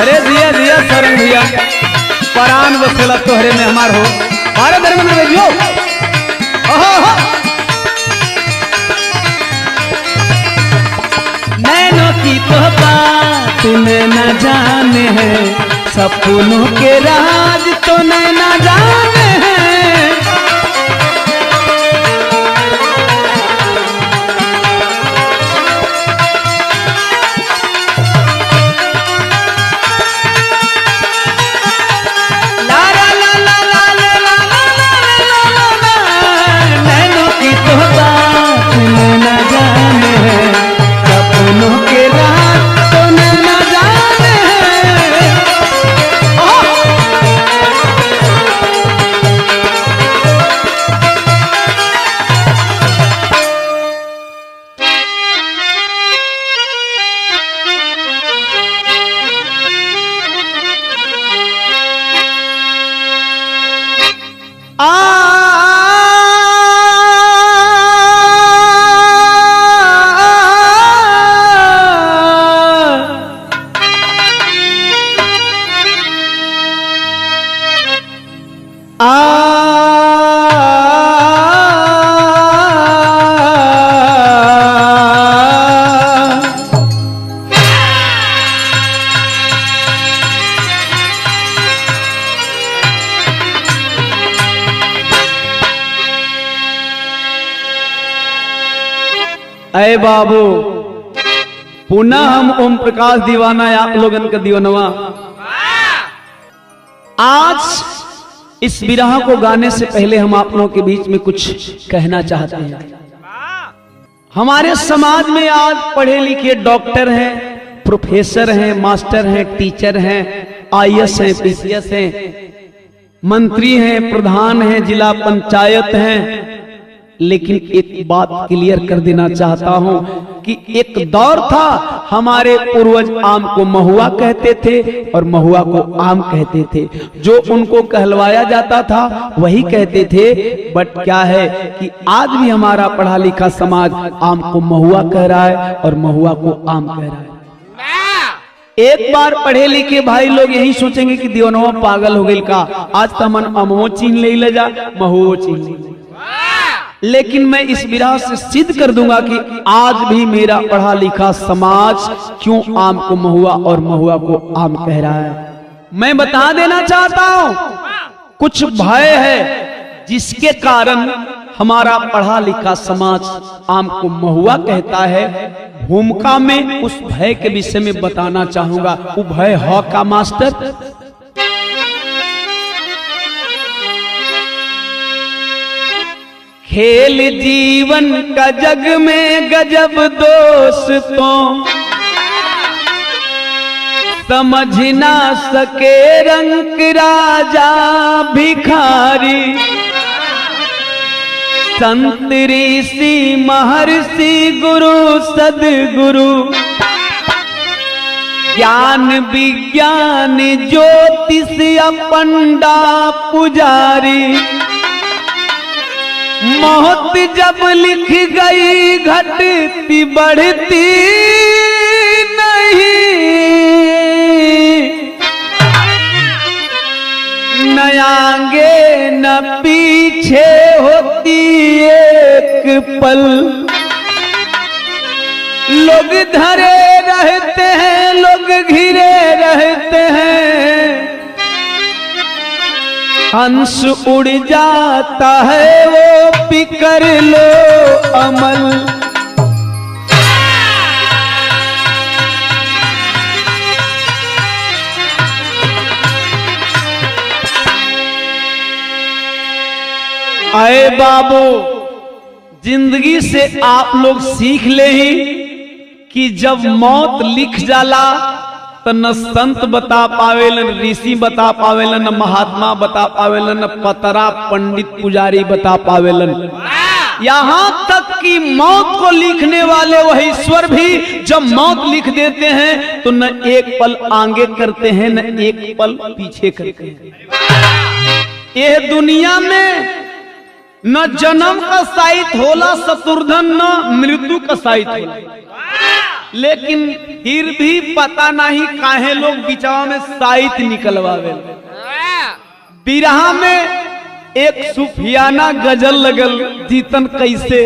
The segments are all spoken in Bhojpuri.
अरे दिया दिया सरंग दिया परान बसेला तोहरे में हमार हो बारह धर्म में भेजियो। नैनों की तो बात न जाने है, सपनों के राज तो न जाने हैं। नैनों की तो बात न जाने है, सपनों के राज तो न जाने हैं। अय बाबू पुनः हम ओम प्रकाश दीवाना आप लोगन का दीवानवा आज इस विरह को गाने से पहले हम आप लोगों के बीच में कुछ कहना चाहते हैं। हमारे समाज में आज पढ़े लिखे डॉक्टर हैं, प्रोफेसर हैं, मास्टर हैं, टीचर हैं, आईएएस हैं, पीसीएस हैं, मंत्री हैं, प्रधान हैं, जिला पंचायत हैं। लेकिन एक बात क्लियर कर देना चाहता हूं कि एक दौर था हमारे पूर्वज आम को महुआ कहते थे और महुआ को आम कहते थे। जो उनको कहलवाया जाता था वही कहते थे। बट क्या है कि आज भी हमारा पढ़ा लिखा समाज आम को महुआ कह रहा है और महुआ को आम कह रहा है। एक बार पढ़े लिखे भाई लोग यही सोचेंगे कि दीवानवा पागल हो गई का, आज तो मन अमो चीन ले जा महुओ चीन ले। लेकिन मैं इस विरह से सिद्ध कर दूंगा कि आज भी मेरा पढ़ा लिखा समाज क्यों आम को महुआ और महुआ को आम कह रहा है। मैं बता देना चाहता हूं कुछ भय है जिसके कारण हमारा पढ़ा लिखा समाज आम को महुआ कहता है। भूमिका में उस भय के विषय में बताना चाहूंगा। वो भय है का मास्टर, खेल जीवन का जग में गजब दोस्तों, समझ ना सके रंग राजा भिखारी। संत ऋषि महर्षि गुरु सदगुरु, ज्ञान विज्ञान ज्योतिष पंडा पुजारी। मौत जब लिख गई घटती बढ़ती नहीं, न आगे न पीछे होती एक पल। लोग धरे रहते हैं, लोग घिरे रहते हैं, हंस उड़ जाता है वो भी कर लो अमल। आए बाबू, जिंदगी से आप लोग सीख ले ही कि जब मौत लिख जाला तो न संत बता पावेलन, ऋषि बता पावेलन, न महात्मा बता पावेलन, न पतरा पंडित पुजारी बता पावेलन। यहाँ तक कि मौत को लिखने वाले वह ईश्वर भी जब मौत लिख देते हैं तो न एक पल आगे करते हैं न एक पल पीछे करते हैं। यह दुनिया में न जन्म का साहित्य होला शत्रुधन, न मृत्यु का साहित्य होला। लेकिन फिर भी पता नहीं काहे लोग बिचवा में साहित्य निकलवावे। बिरहा में एक सूफियाना गजल लगल, जीतन कैसे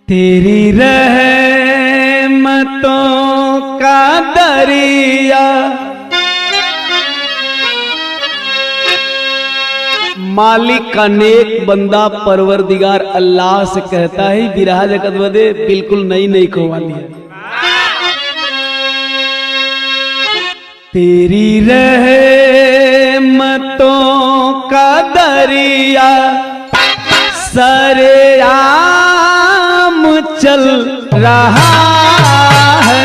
तेरी रहमतों का दरिया मालिक का नेक बंदा परवरदिगार अल्लाह से कहता है बिरहा जगत वदे बिल्कुल नई नई कव्वाली है। तेरी रहमतों का दरिया सरेआम चल रहा है,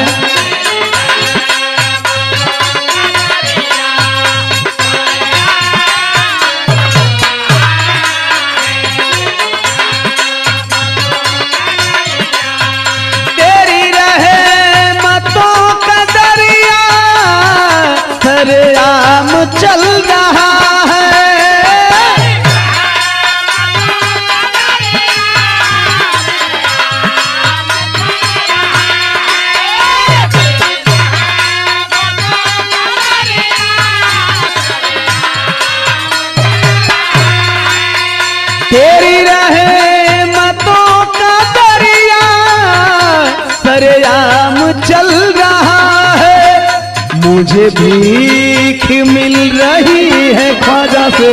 तेरी रहमतों का दरिया सरेआम चल रहा है। तेरी रहमतों का दरिया सरेआम चल रहा है, मुझे भीख मिल रही है ख्वाजा से,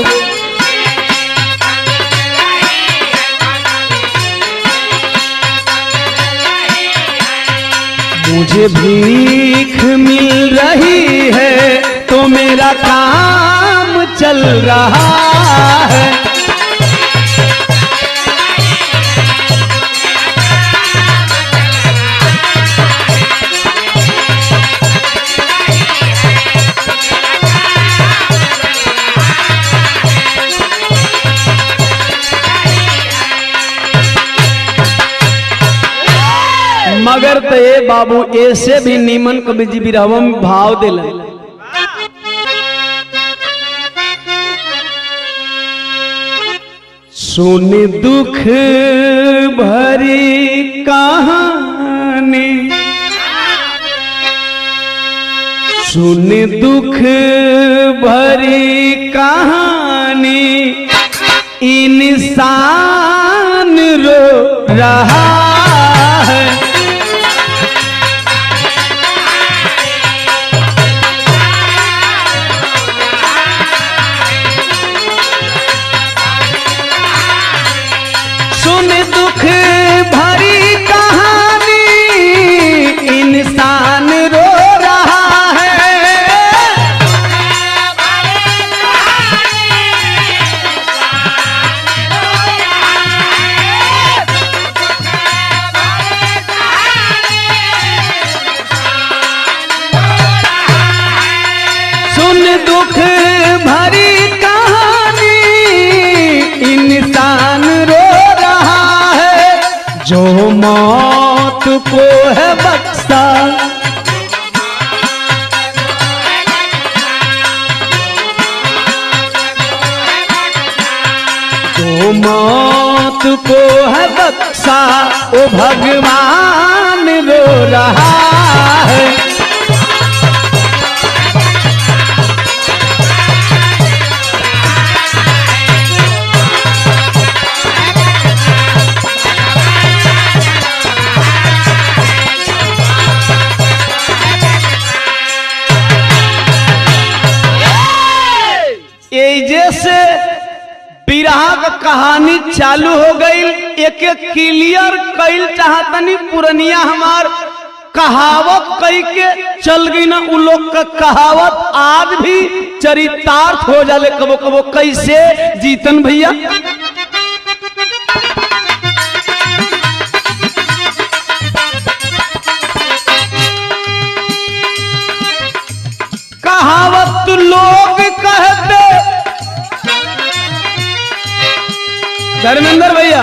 मुझे भीख मिल रही है तो मेरा काम चल रहा है। मगर तो ये बाबू ऐसे भी नीमन कवि जी बिरहवा में भाव दिला। सुन दुख भरी कहानी, सुन दुख भरी कहानी, इंसान रो रहा है, सुन दुख भरी कहानी, इंसान रो रहा है, सुन दुख भरी कहानी, इंसान रो रहा है, जो मौत को है बख्शा, जो मौत को है बख्शा, वो भगवान रो रहा है। जैसे बिरहा का कहानी चालू हो गई, एक एक क्लियर कैल चाहतनी पुरनिया हमार कहावत कई के चल गई ना, उन लोग का कहावत आज भी चरितार्थ हो जाले कबो कबो। कैसे जीतन भैया धर्मेंद्र भैया,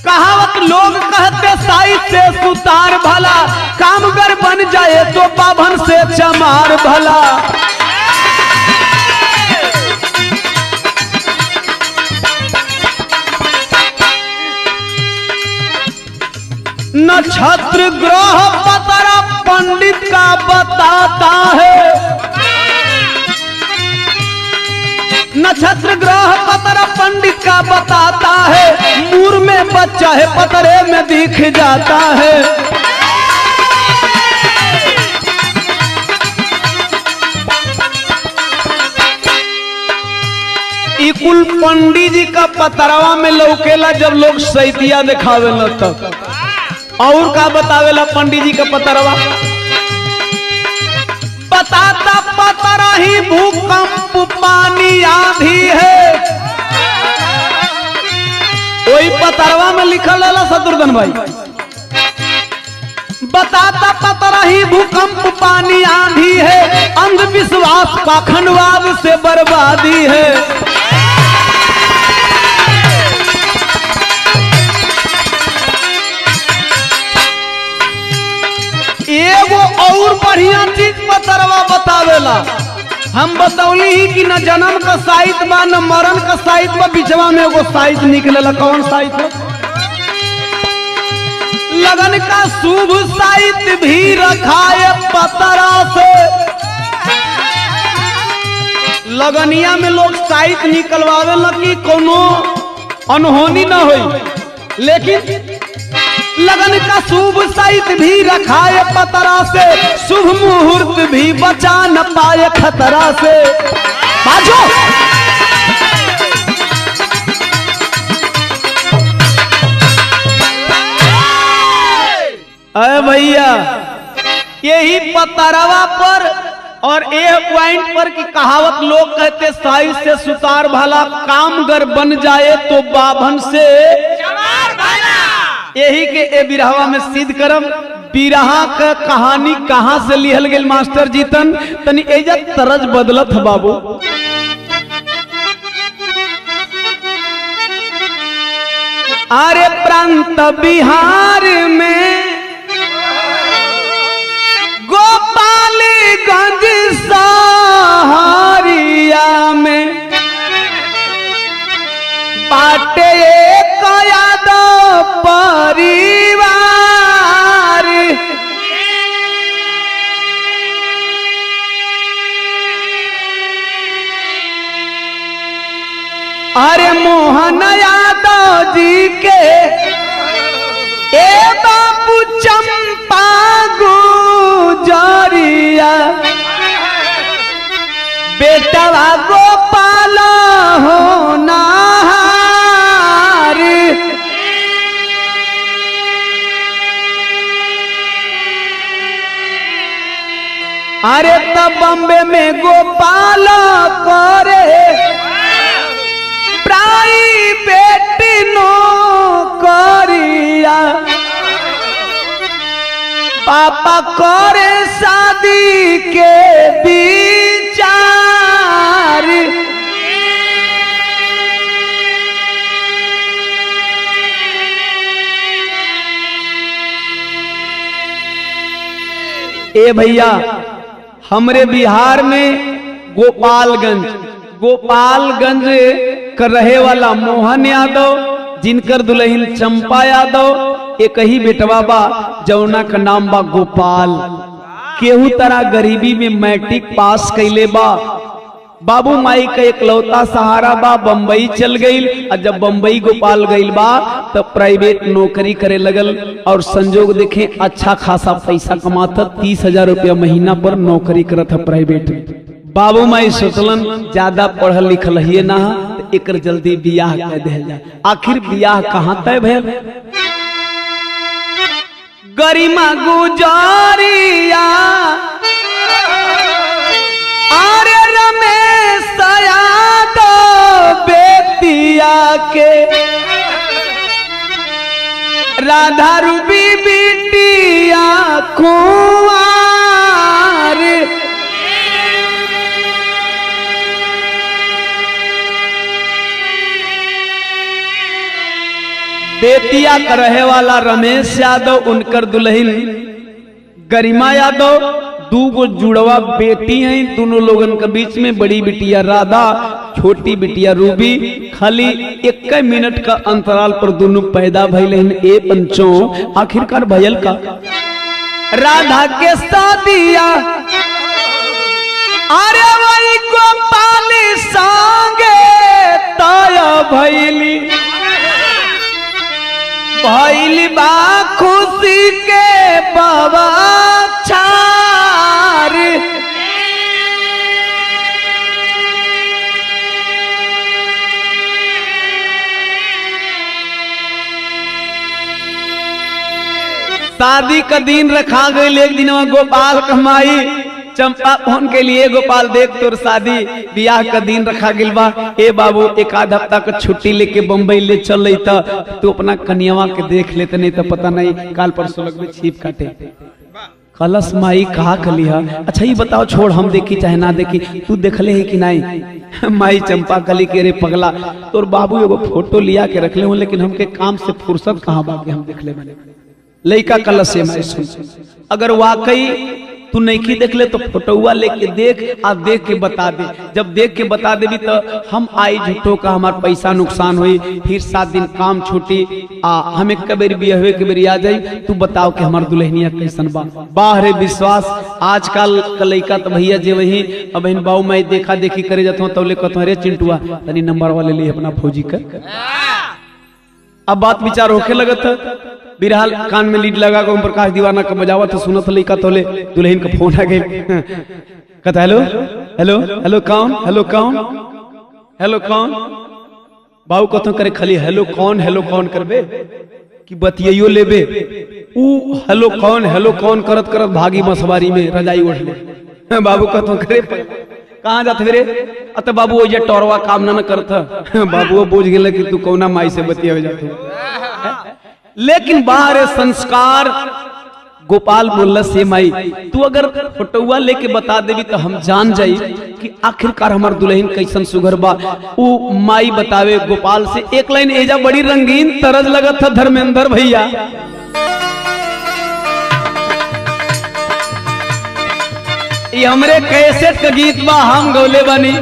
कहावत लोग कहते साइज से सुतार भला, कामगर बन जाए तो बाभन से चमार भला। नक्षत्र ग्रह पतरा पंडित का बताता है, नक्षत्र ग्रह पतरा पंडित का बताता है, मूर में बच्चा है पतरे में दिख जाता है। इकुल पंडित जी का पतरवा में लौकेला जब लोग सैतिया दिखावेला तब। और का बतावेला पंडित जी का पतरवा, बताता पतरा ही भूकंप पानी आंधी है। वही पतरवा में लिखल है शत्रुघ्न भाई, बताता पतरा ही भूकंप पानी आंधी है, अंधविश्वास पाखंडवाद से बर्बादी है। एगो और बढ़िया चीज पतरवा बतावेला, हम बतौली ही कि न जन्म का साहित्य बा न मरण का साहित्य बा, बिचवा में एगो साहित्य निकलेला। कौन साहित्य? लगन का शुभ साहित्य भी रखा है पतरा से। लगनिया में लोग साहित्य निकलवावेला कि कोनो अनहोनी न होई, लेकिन लगन का शुभ साहित्य भी रखा है पतरा से, शुभ मुहूर्त भी बचा न पाए खतरा से। बाजो अरे भैया, यही पतरवा पर और एक पॉइंट पर की कहावत लोग कहते साइज से सुतार भला, कामगर बन जाए तो बाभन से चमार भला। यही के ए बिरहवा में सिद्ध करम। बिरहा का कहानी कहां से लिहल गेल मास्टर जीतन, तनी एजा तरज बदलत है बाबू। अरे प्रांत बिहार में गोपालगंज सहारिया में बाटे यादव परिवार। अरे मोहन यादव जी के ए बाबू चंपा गुजरिया, बेटवा गोपाल होना। अरे तब बम्बे में गोपाल करे प्राइवेट नौकरिया, पापा करे शादी के विचार। ए भैया, हमरे बिहार में गोपालगंज का रहे वाला मोहन यादव, जिनकर दुल्हन चंपा यादव, एक ही बेटवा बा जौना का नाम बा गोपाल। केहू तरह गरीबी में मैट्रिक पास कैले बा। बाबू माई का एकलौता सहारा बा, बम्बई चल गई। और जब बम्बई गोपाल गईल बा तब प्राइवेट नौकरी करे लगल, और संजोग देखे अच्छा खासा पैसा कमाता, 30,000 रुपया महीना पर नौकरी करत है प्राइवेट में। बाबू माई सोचलन ज्यादा पढ़ल लिखल ही ना, तो एक जल्दी बियाह कर दिया जाए। आखिर बियाह कहाँ तय भेल? गरिमा गुजरिया अरे रमेश यादव बेतिया के, राधा रूबी बिटिया कुंवार। बेतिया का रहे वाला रमेश यादव, उनकर दुल्हन गरिमा यादव, 2 गो जुड़वा बेटी हैं। दोनों लोगन के बीच में बड़ी बिटिया राधा, छोटी बिटिया रूबी। खाली 1 मिनट का अंतराल पर दोनों पैदा भइल हैं। ए पंचों आखिरकार भयल का राधा के शादिया अरे वही गोपाल संगे तय भइली भइली बा खुशी के बाबा छार। शादी का दिन रखा गई। एक दिन गोपाल कमाई चंपा फोन के लिए, गोपाल देख तोर शादी ब्याह का दिन रखा गिल बा। ए बाबू 1 आध हफ्ता का छुट्टी लेके बम्बई ले चल रही था, तू अपना कन्यावा के देख लेते, नहीं तो पता नहीं काल परसों लगभग छीप काटे। कलश माई कहा कलिया, अच्छा ये बताओ छोड़ हम देखी चाहे ना देखी, तू देखले है कि नहीं? माई चंपा कली के रे पगला तोर बाबू एगो फोटो लिया के रख ले, लेकिन हमके काम से फुर्सत कहाँ बाकी हम देख ले। लइका कलश से मैं सुन, अगर वाकई तू नहीं देख ले तो फोटोआ लेके देख, आ देख के बता दे। जब देख के बता देवी तो हम आई झूठो का हमार पैसा नुकसान हुई, फिर 7 दिन काम छूटी, हमें कबेर भी हुए कबेर आ जाई। तू बताओ कि हमार दुल्हनिया कैसन बा? बाहरे विश्वास आजकल लइका तो भैया जे वही अब बहन बाऊ मैं देखा देखी करे जाता हूँ, तब ले कहता रे चिंटुआ तनी नंबर वाले लिए अपना फौजी का। अब बात विचार होके लगत है, बिरहाल कान में लीड लगा ओम प्रकाश दीवाना का बजावत सुनत लइका तोले दुल्हन का फोन आ गई। कहता हेलो हेलो हेलो कौन, हेलो कौन, हेलो कौन? बाबू कथो करे खाली हेलो कौन करबे कि बतियो लेबे। ऊ हेलो कौन करत करत भागी मसवारी में रजाई ओढ़ ले। बाबू कथो करे कहाँ जाते रे? अत बाबू ये टोरवा काम ना करता। बाबू बुझ गए कि तू कौना माई से बतिया जाते। लेकिन बाहर संस्कार गोपाल बोल से माई तू अगर फोटोआ लेके बता देवी तो हम जान जाई कि आखिरकार हमार दुल्हन कैसन सुघर बा। ऊ माई बतावे गोपाल से। एक लाइन एजा बड़ी रंगीन तरज लगत था धर्मेंद्र भैया। ये हमरे कैसेट का गीत बा, हम गौले बानी।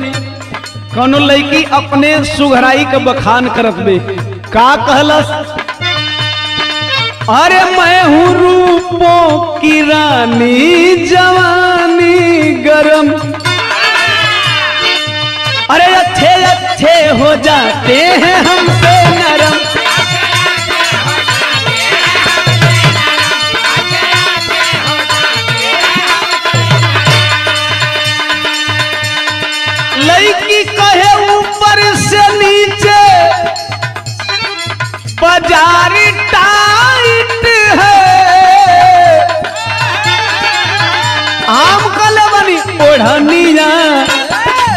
कौनो लड़की अपने सुघराई का बखान करत बे, का कहलस? अरे मैं हूँ रूपों की रानी जवानी गरम, अरे अच्छे अच्छे हो जाते हैं हमसे नरम। लड़की कहे ऊपर से नीचे बाजार टाइट है, आम कलवनी ओढ़निया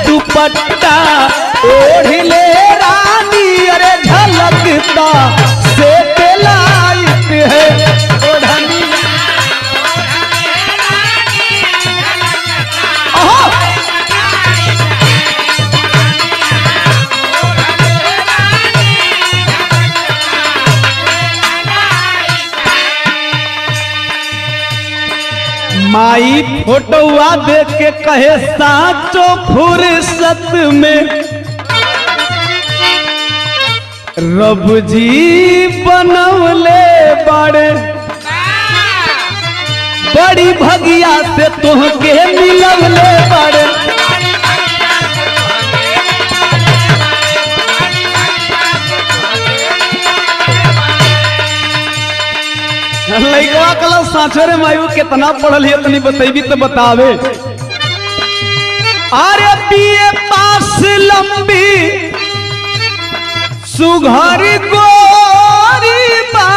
दुपट्टा ओढ़ ले रानी, अरे झलकता से लाइट है ओढ़निया। माई फोटोआ देख के कहे साचो फुर्सत में रब जी बनवले बड़े, बड़ी भगिया से तुहके मिलवले बड़े। लइकवा कल साचो रे मायू कितना पढ़ल है तनी बतैबी तो बतावे। अरे बीए पास लंबी सुघर गोरी बा,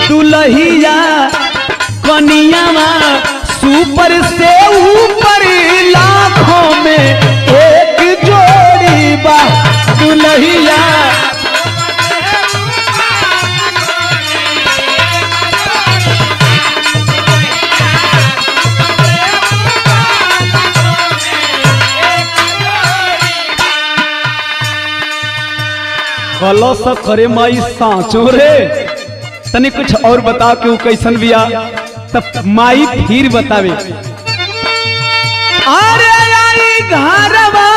दुल्हिया कनियावा सुपर से ऊपर लाखों में एक जोड़ी बा, दुल्हिया कलश करे माई सांचो रे। तनी कुछ और बता के वो कैसन बिया, तब माई फिर बतावे। अरे आई घरवा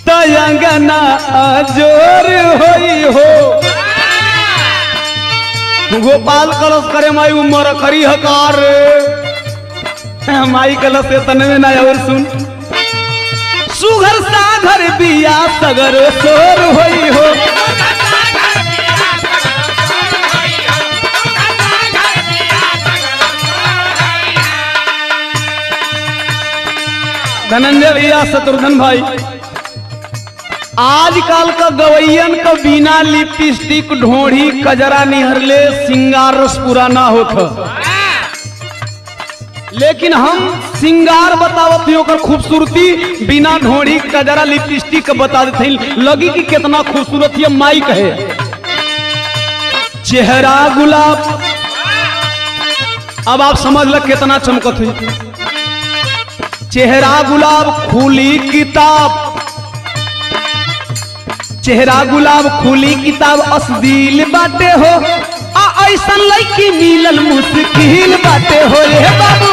तयंगना अजोर होई हो। गोपाल कलश करे माई उमर करी हकार माई कलश से तने में ना। और सुन सुघर सागर बिया सगर सोर होई हो। धनंजय भैया, शत्रुघ्न भाई, आजकल का गवैयन का बिना लिपस्टिक ढोढ़ी कजरा निहरले सिंगार रस पूरा ना होता। लेकिन हम सिंगार बतावत ओकर खूबसूरती बिना ढोढ़ी कजरा लिपस्टिक बता देते लगी कि कितना खूबसूरत है। माई कहे चेहरा गुलाब, अब आप समझ ल कितना चमकत है। चेहरा गुलाब खुली किताब, चेहरा गुलाब खुली किताब असदील बाटे हो। ऐसा लड़की मिलल मुश्किल बाटे हो रे बाबू।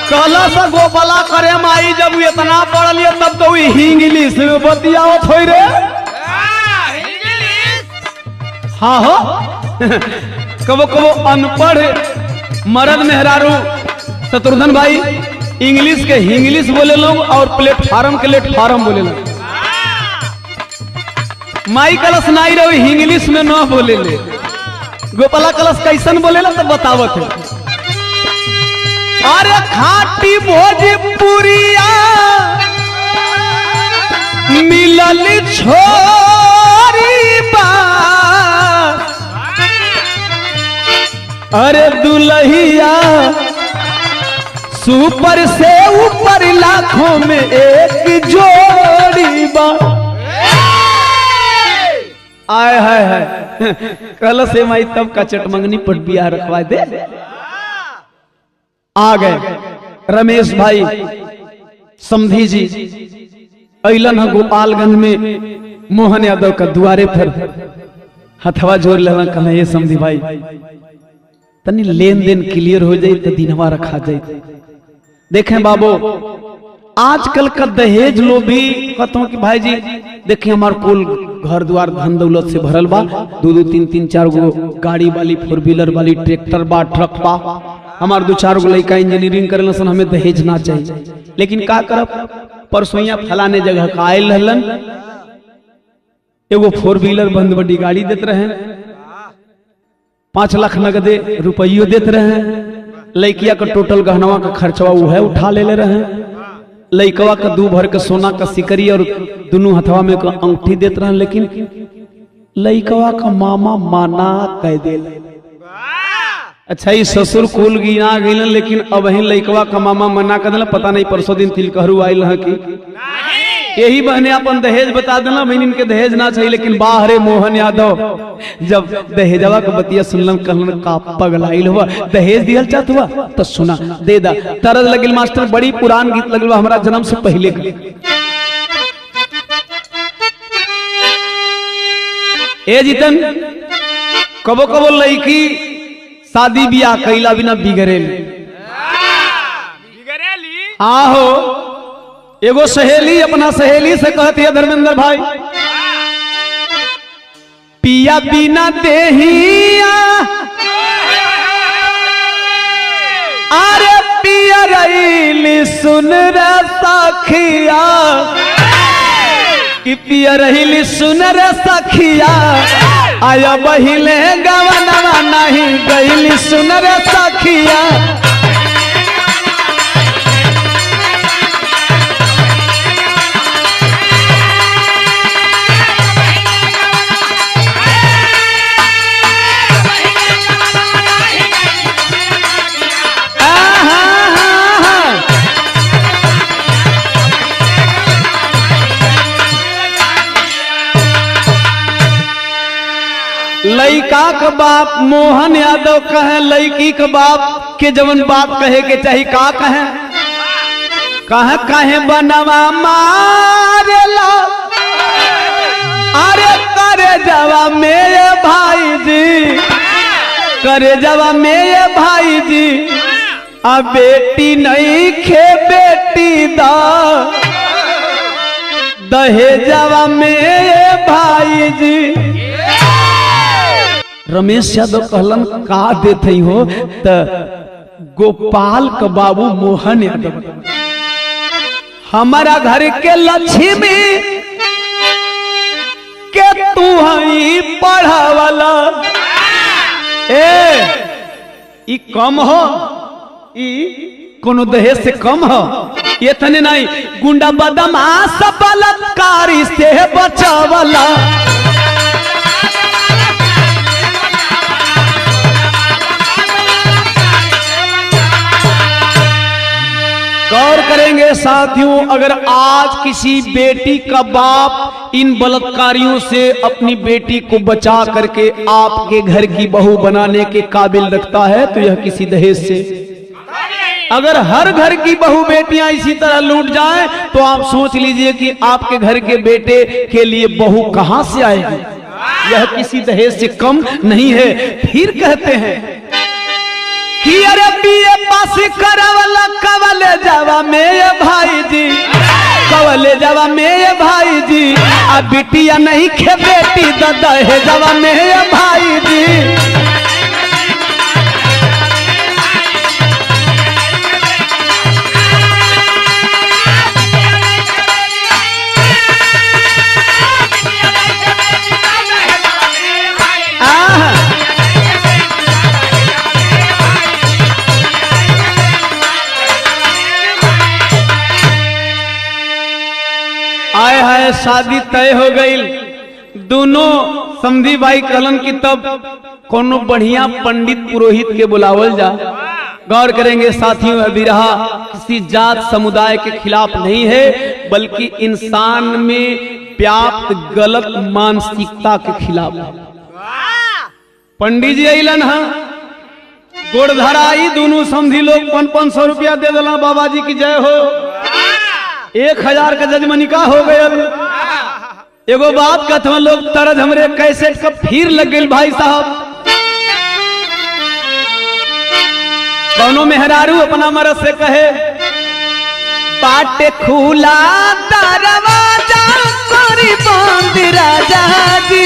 कलश गोपाला करे माई जब इतना पढ़ लिया तब तो इंग्लिश में बतियावत हो रे। हाँ हो कबो कबो अनपढ़ मर्द मेहरारू शत्रुघ्न भाई इंग्लिश के इंग्लिश बोले लोग और प्लेटफार्म के प्लेटफार्म बोले लोग। माई कलश नाई रहो इंग्लिश में न बोले ले। गोपाला कलश कैसन बोले ला तब बतावत है। अरे खाटी भोजपुरिया मिलल छोरी बा। अरे दुल्हिया सुपर से ऊपर लाखों में एक जोड़ी बा। आय हाय हाय कल से माई तब का चटमंगनी पट बिया रखवा दे। आ गए रमेश भाई समधी जी अलन गोपालगंज में मोहन यादव का दुआरे पर हथवा जोर लेना कहना ये समधी भाई तनी लेन देन क्लियर हो जाए तो दिनवा रखा जाए। देखें बाबू आजकल का दहेज लो भी कहता हूँ कि भाई जी देखिए हमारे कुल घर द्वार धन दौलत से भरल बा। दो दो तीन तीन चार गो गाड़ी वाली फोर व्हीलर वाली ट्रैक्टर बा ट्रक बा। हमारे दो चार गो लड़का इंजीनियरिंग करे सन हमें दहेज ना चाहिए। लेकिन का करब परसोइया फलाने जगह का आयल रहलन एगो फोर व्हीलर बंद बड़ी गाड़ी देते रहे 5 लाख नगदे रुपये देते रहे। लड़किया का टोटल गहनवा का खर्चवा वो है उठा ले रहे। लड़कवा का 2 भर के सोना का सिकरी और दोनों हथवा में का अंगूठी देते रहे। लेकिन लड़कवा का मामा माना कह दे। अच्छा ये ससुर कुल गिना गई लेकिन अब ही लड़कवा का मामा मना कर दिला। पता नहीं परसों दिन तिलकहरू आयल है कि यही बहने अपन दहेज बता देना बहन इनके दहेज ना चाहिए। लेकिन बाहरे मोहन यादव जब दहेजवा का बतिया सुनलन कहलन का पगलाइल हुआ दहेज दियल चाहत हुआ तो सुना दे दा। तरज लगिल मास्टर बड़ी पुरान गीत लगल हमारा जन्म से पहले का। ए जीतन कबो कबो लड़की शादी बियाह कैला बिना बिगड़ेली। आहो एगो सहेली अपना सहेली से कहती है धर्मेंद्र भाई पिया बिना देहिया अरे पिया रहीली सुन रे सखिया कि पिया रहीली सुन रे सखिया आया बहिले गवनवा नहीं गईली सुन रे सखिया। लड़का का बाप मोहन यादव कहे लड़की का बाप के जवन बात कहे के चाहिए का कहे कहे बनवा मारेला अरे करे जवा मेरे भाई जी करे जवा मेरे भाई जी अब बेटी नहीं खे बेटी दा दहेजवा मेरे भाई जी। रमेश यादव कहलन का देते हो त गोपाल का बाबू मोहन यादव हमारा घर के लक्ष्मी के तू ही पढ़ावला ई कम हो ई कोनो दहेज से कम हो ये तने नहीं गुंडा बदमाश बलात्कारी से बचावला गौर करेंगे साथियों अगर आज किसी बेटी का बाप इन बलात्कारियों से अपनी बेटी को बचा करके आपके घर की बहू बनाने के काबिल रखता है तो यह किसी दहेज से अगर हर घर की बहू बेटियां इसी तरह लूट जाएं तो आप सोच लीजिए कि आपके घर के बेटे के लिए बहू कहां से आएगी। यह किसी दहेज से कम नहीं है। फिर कहते हैं कि अरे बीए पास करवला कवले जावा मेरे भाई जी कवले जावा मेरे भाई जी अब बिटिया नहीं खे बेटी दादा है जावा मेरे भाई जी। आए हाय शादी तय हो गई दोनों समधी भाई कलन की तब कोनो बढ़िया पंडित पुरोहित के बुलावल जा। गौर करेंगे साथियों विरहा किसी जात समुदाय के खिलाफ नहीं है बल्कि इंसान में व्याप्त गलत मानसिकता के खिलाफ है। पंडित जी अलन है गोड़ धराई दोनों समधी लोग 500 रुपया दे दिला बाबा जी की जय हो 1000 का जजमनिका हो गया। एगो बात कहते लोग तरज हमरे कैसेट का फिर लग गई भाई साहब कौनो मेहरारू अपना मरद से कहे बाटे खुला दरवाजा कोरी बंद राजा जी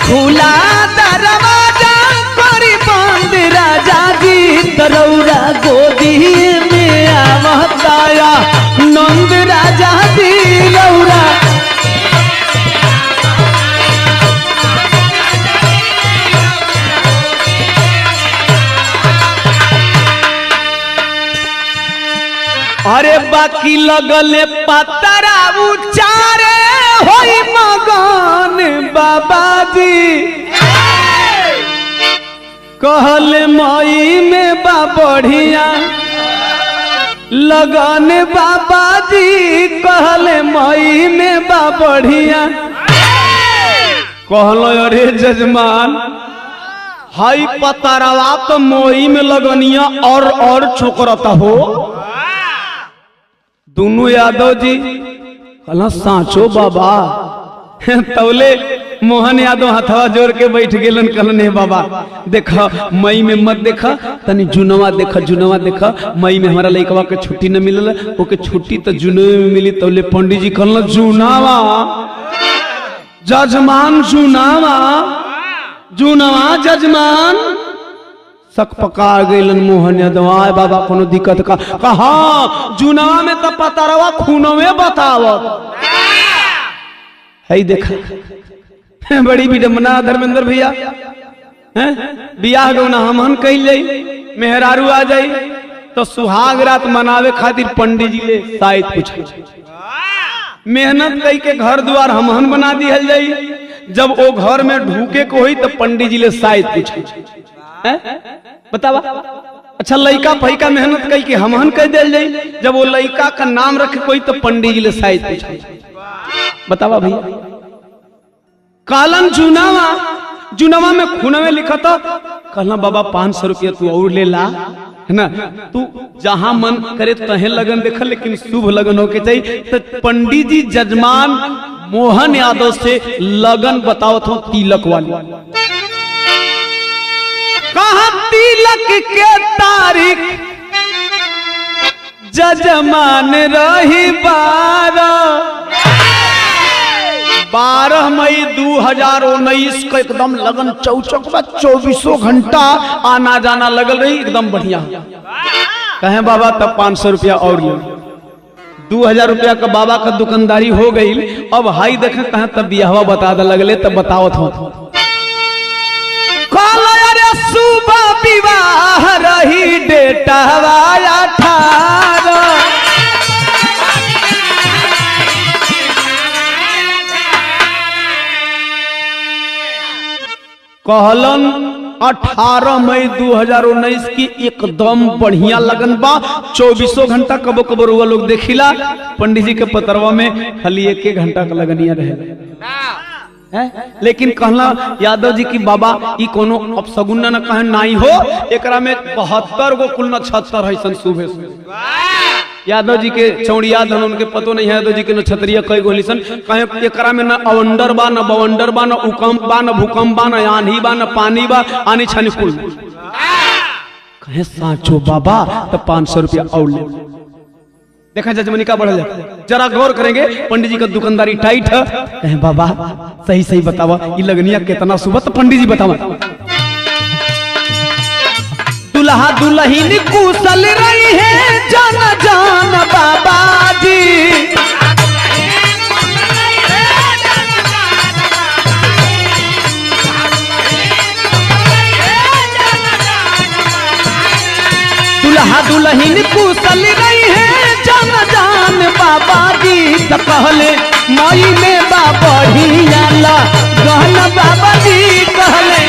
खुला दरवाजा कोरी बंद राजा जी तरौरा गोदी में आवताया नंद राजा जी रौरा अरे बाकी लगले पतरा उचारे होई मगन बाबा जी कहल मई में बा बढ़िया लगन बाबा जी कहल मई में बा बढ़िया कहलो अरे जजमान हाई पतरावा तो मई में लगनिया और छोकरता हो दोनों यादव जी कहला साचो बाबा तौले मोहन यादव हथवा जोड़ के बैठ गेलन कहलन बाबा देखा मई में मत देखा तनी जुनवा देखा मई में हमारा लइकवा के छुट्टी न मिलल ओके छुट्टी तो जुनवे में मिली तौले पंडित जी कहलन जुनावा जजमान जुनवा जजमान सक पका गईलन मोहन यादव आए बाबा कोनो दिक्कत का कहा जुनवा में तो पतरवा खूनवे बतावत है देखा बड़ी विडम्बना धर्मेंद्र भैया बियाह गौना हमन कही जाई मेहरारू आ जाई तो सुहाग रात मनावे खातिर पंडित जी ले शायद पूछे मेहनत कई के घर द्वार हमन बना दिहल जाई जब वो घर में ढूके को हुई तो पंडित जी ले शायद पूछे बतावा। अच्छा लड़का फैका मेहनत कई कि हमहन कह दिल जाई, जब वो लड़का का नाम रखे कोई तो पंडित जी ले शायद पूछे। बतावा भैया कालन जुनावा में खूना में लिखा था, कहना बाबा 500 रुपया तू और ले ला, है ना, तू जहां मन करे तहे लगन देखा, लेकिन शुभ लगन होके चाहिए। तो पंडित जी जजमान मोहन यादव से लगन बताओ तो तिलक वाली। कहा तिलक के तारीख जजमान रही 12 मई 2019 को एकदम लगन चौचक 24 घंटा आना जाना लगल रही, एकदम बढ़िया। कहें बाबा तब 500 रुपया और ले, 2000 रुपया का बाबा का दुकानदारी हो गई। अब हाई देखे कहें तब बियाहवा बता दे लगले, तब बताओ था सुबह विवाह रही डेटा 18, कहलन 18 मई 2019 की एकदम बढ़िया लगन बा। 24 घंटा कबो कबो रुआ लोग देखिला पंडित जी के पतरवा में खाली 1 घंटा का लगनिया रहे है? लेकिन कहला यादव जी की बाबा ई कोनो अपसगुन न कहे नाई हो, एकरा में 72 गो कुल नक्षत्र है सन सुबह से। यादव जी के चौड़िया धन उनके पतो नहीं है, यादव जी के नक्षत्रिय कई गो लिसन कहे एकरा में न अवंडर बा, न बवंडर बा, न उकंप बा, न भूकंप बा, न आंधी बा, न पानी बा, आनी छानी कुल कहे साचो बाबा। तो 500 रुपया और ले। देखा जजमनी का बढ़ जाता, जरा गौर करेंगे। पंडित जी का दुकानदारी टाइट है, कहे बाबा सही सही बतावा ये लगनिया कितना सुबह। तो पंडित जी बतावा दुल्हा दुल्हन कुशल रही है जान जान बाबा जी, दुल्हा दुल्हन कुशल रही है जान जान बाबा जी। तो कहले मई में बाबा ही आला गहन बाबा जी कहले।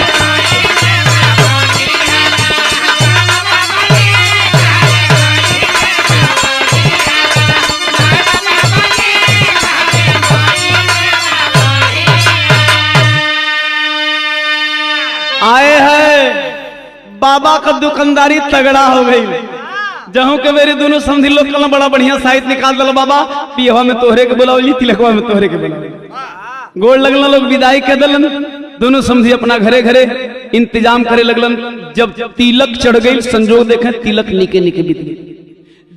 आए है बाबा का दुकानदारी तगड़ा हो गई। जहू के मेरे दोनों समझी लोग कल बड़ा बढ़िया साहित्य निकाल दिला बाबा, पियवा में तोहरे के बुलावली, तिलकवा में तोहरे के बुलावली। गोड़ लगल लोग विदाई के दलन, दोनों समझी अपना घरे घरे इंतजाम करे लगलन। जब तिलक चढ़ गई संजोग देखे तिलक निके निके बीत गई।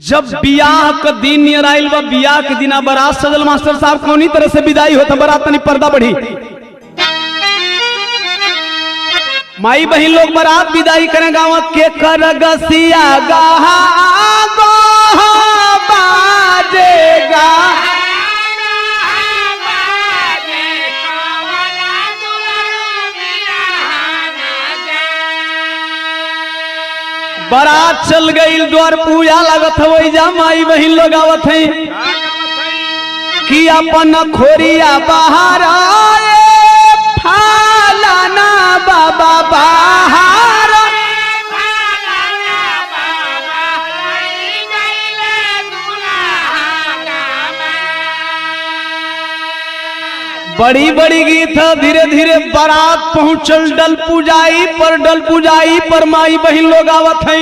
जब बियाह का दिन नियर आइल बा, बियाह के दिन बारात सजल। मास्टर साहब कौनी तरह से विदाई होता बारात, तनी पर्दा बढ़ी। माई बहन लोग बारात विदाई करें गाँव के कर गसिया गाहा बाजेगा, बारात चल गई, द्वार पूजा लगत हो जा। माई बहन लोग आवत है कि अपन खोरिया बाहर आए फालाना बाबा बाहर। बड़ी बड़ी गीत धीरे धीरे बारात पहुंचल डल पुजाई पर, डल पुजाई पर माई बहन लोग आवत है।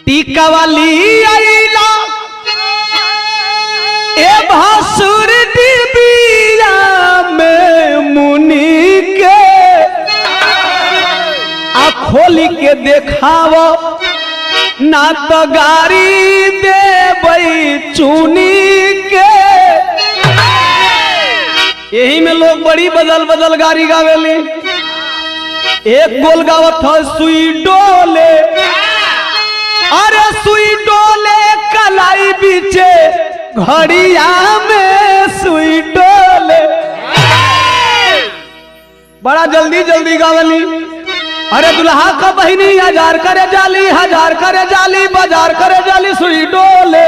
टीका वाली आईला ए भासुर डिबिया में मुनि के आ खोली के देखावो ना तो गाड़ी देबई चुनी के। यही में लोग बड़ी बदल बदल गाड़ी गावेली। एक गोल गावत है सुई डोले, अरे सुई डोले कलाई बीचे घड़िया में सुई डोले। बड़ा जल्दी जल्दी गावली। अरे दुल्हा का बहिनी हजार करे जाली, हजार करे जाली, बाजार करे जाली सुई डोले।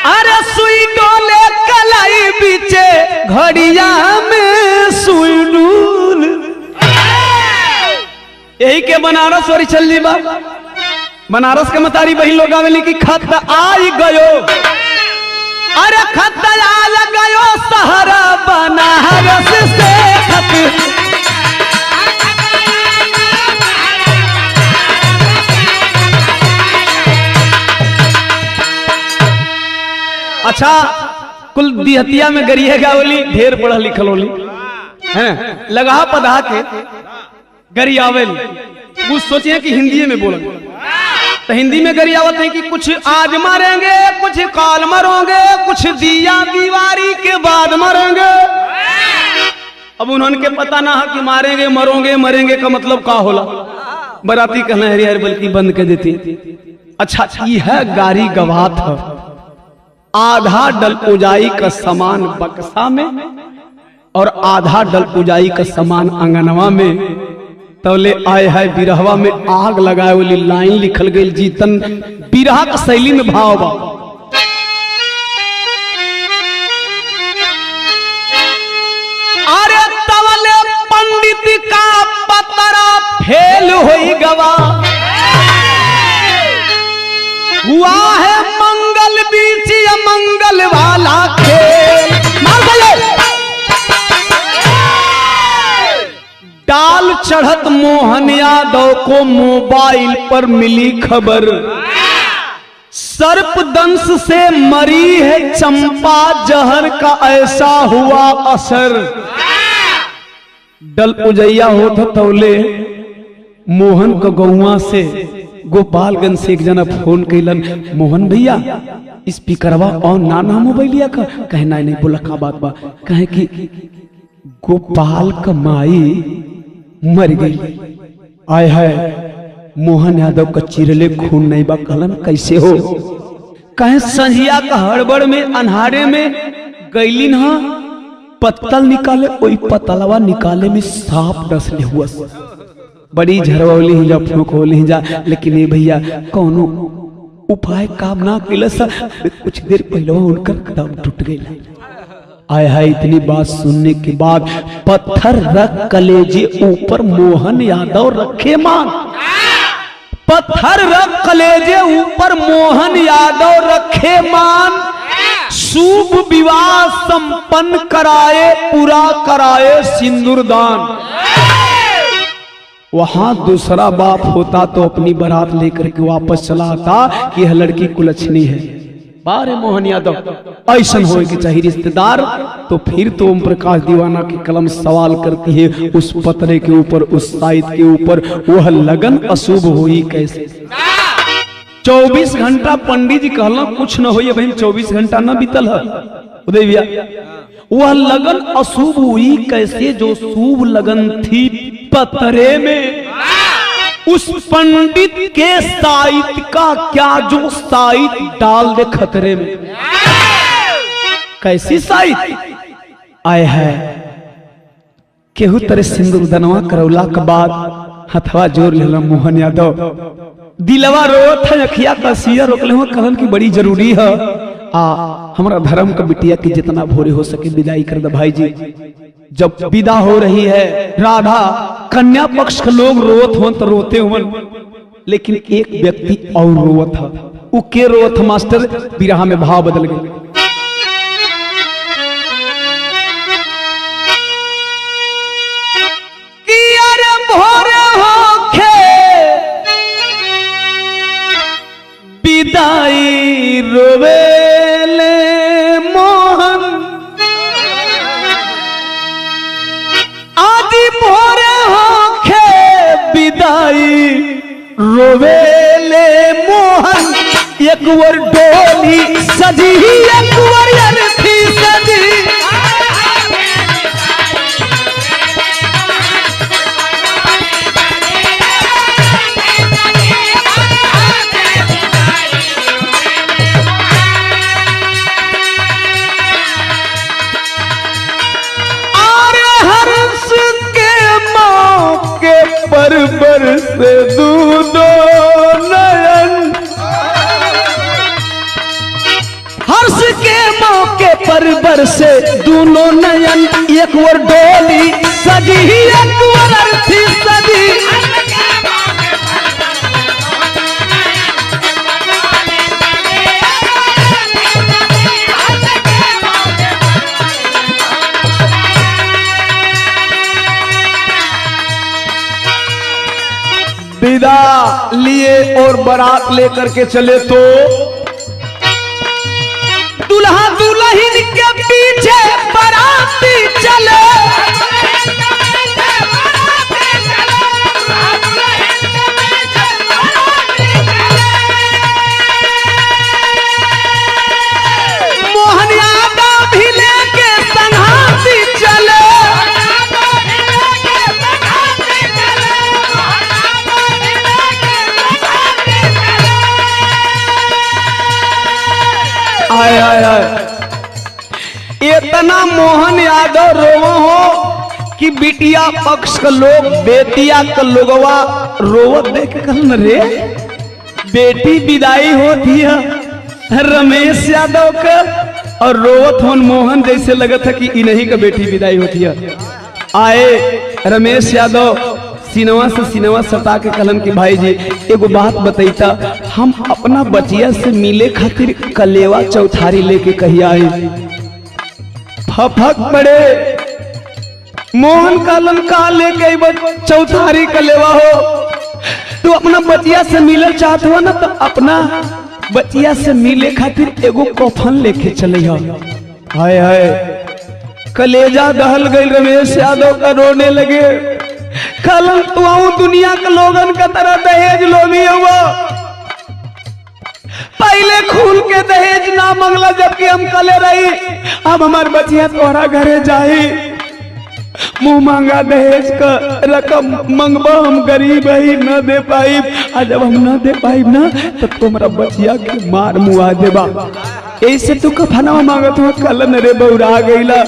अरे सुई डोले कलाई बीचे घड़िया में सुई डोले। यही के बनारस और चल जी बा। बनारस के मतारी बही लोग आवेली की खत आई गयो, अरे खत आल गयो सहरा बनारस से खत। अच्छा कुल दिहतिया में गरिए गावली ढेर पढ़ा लिखल होली हैं, लगा पधा के गरी आवेल। कुछ सोचिए कि हिंदी में बोल तो हिंदी में गरी आवत है कि कुछ आज मरेंगे, कुछ काल मरोगे, कुछ दिया दीवारी के बाद मरेंगे। अब उन्होंने के पता ना है कि मारेंगे मरोगे, मरेंगे का मतलब का होला। बराती कहना है यार बल्कि बंद कर देती। अच्छा यह गारी गवात है, आधा डल उजाई का सामान बक्सा में और आधा डल उजाई का सामान अंगनवा में। तौले आए है बिरहवा में आग लगाए वाली लाइन लिखल गई जीतन बिरहा का शैली में भाव बा। अरे तवले पंडित का पतरा फेल होई गवा, हुआ है मंगल बीच मंगल वाला खेल। डाल चढ़त मोहन यादव को मोबाइल पर मिली खबर, सर्पदंश से मरी है चंपा, जहर का ऐसा हुआ असर। डल उजैया होता तौले मोहन को गौवा से गोपालगंज से एक जना फोन कैलन, मोहन भैया स्पीकरवा और नाना मोबाइलिया का कहना नहीं बोला का बात बा, कहे कि गोपाल का माई मर गई। आय है मोहन यादव का चिरले खून नहीं बा। कहलन कैसे हो, कहे संझिया का हड़बड़ में अन्हारे में गैलिन हा पत्तल निकाले, वही पतलवा निकाले में सांप डसले हुआ। बड़ी झरवली ही जा फूक होली ही जा, लेकिन ये भैया कौनो उपाय काम ना कैल। कुछ देर पहले उनकर दम टूट गई। आय है इतनी बात सुनने के बाद पत्थर रख कलेजे ऊपर मोहन यादव रखे मान, पत्थर रख कलेजे ऊपर मोहन यादव रखे मान। शुभ विवाह संपन्न कराए, पूरा कराए सिंदूरदान। वहां दूसरा बाप होता तो अपनी बारात लेकर के वापस चला आता कि यह लड़की कुलच्छनी है। बारे मोहन यादव ऐसा होए कि चाहिए रिश्तेदार। तो फिर तो ओम प्रकाश दीवाना की कलम सवाल करती है उस पतरे के ऊपर, उस साइड के ऊपर, वह लगन अशुभ हुई कैसे। 24 घंटा पंडित जी कहला कुछ न हो, भाई 24 घंटा न बीतल है उदय भैया। वह लगन अशुभ हुई कैसे जो शुभ लगन थी पतरे में। उस पंडित के साहित्य का क्या जो साहित्य डाल दे खतरे में। कैसी साहित्य आए है केहू तरह सिंदूर दनवा करौला के बाद हथवा जोर लेला मोहन यादव। दिलवा रोत है, अखिया का सिया रोकले हो, कहन की बड़ी जरूरी है हमारा धर्म का बिटिया की जितना भोरे हो सके विदाई कर दे भाई जी। जब विदा हो रही है राधा, कन्या पक्ष के लोग रोत हो तो रोते हुए, लेकिन एक व्यक्ति और रोवत था। वो के रोवत मास्टर, बिरहा में भाव बदल गए। विदाई रोवेले मोहन, आदि भोरे होखे विदाई रोवेले मोहन। एक वर डोली सजी, एक वर अर्थी सजी। पर से दूधो नयन, हर्ष के मौके पर बरसे दोनों नयन। एक और डोली सजी, एक और अर्थी सजी। विदा लिए और बारात लेकर के चले तो दुल्हा दुल्हन के पीछे बाराती चले। मोहन यादव भी लेके संघाती चले। आय आय आय इतना मोहन यादव रोवो हो कि बिटिया पक्ष का लोग बेटिया का लोगवा रोवत देख कल रे बेटी विदाई होती है रमेश यादव का और रोवत होन मोहन जैसे लगत है कि इन्हीं का बेटी विदाई होती है। आए रमेश यादव सिनवा से सिनवा सटा के कलन की भाई जी एगो बात बतैता, हम अपना बचिया से मिले खातिर कलेवा चौथारी लेके कहिया आई। फफक पड़े मोहन कलन का लेके चौथारी कलेवा हो, तू अपना बचिया से मिले चाहत हो ना तो अपना बचिया से मिले खातिर एगो कफन लेके चले हो। हाय हाय कलेजा दहल गई रमेश यादव का रोने लगे। कलन तू दुनिया के लोगन का तरह दहेज लोभी हुआ, पहले खून के दहेज ना मंगला जबकि हम कले रही, अब हमार बचिया तोहरा घरे जाई मुंह मांगा दहेज का रकम मंगबा, हम गरीब ही न दे पाई, जब हम न दे पाई ना तो तुम्हारा बचिया के मार मुआ देबा। ऐसे तू कफनवा मांगत हो कलन रे बौरा गईला,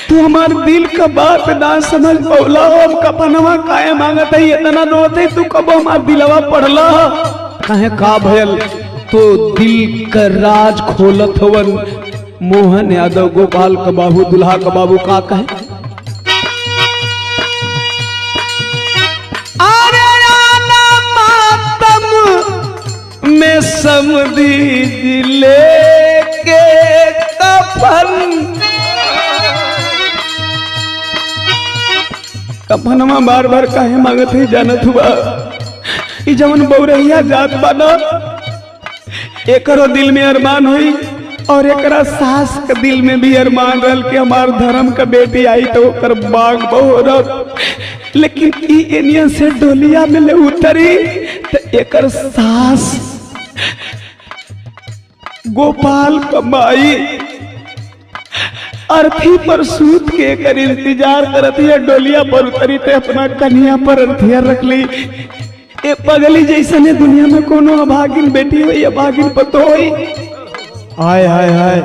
तू हमार दिल का बात ना समझ पौला, हम कफनवा काहे मांगत है इतना रोते, तू कब हमार दिलवा पढ़ला काहे का भयल, तो दिल का राज खोलत हवन मोहन यादव गोपाल का बाबू दुल्हा का बाबू का कहे। में समधी लेके कफनवा बार बार काहे मांगत है जानत हुआ, जवन बौरहिया जात बाना एकरो दिल में अरमान हुई और एकरा सास के दिल में भी अरमान रहल कि हमार धर्म का बेटी आई तो ओकर बाग बहुरत, लेकिन ई एनियन से डोलिया में ले उतरी तो एकर सास गोपाल कमाई अर्थी पर सूत के कर इंतजार करती है, डोलिया पर उतरी ते अपना कन्या पर अर्थिया रख ली। ए पगली जैसा ने दुनिया में कोनो अभागिन बेटी हुई अभागिन पतो हुई। हाय हाय हाय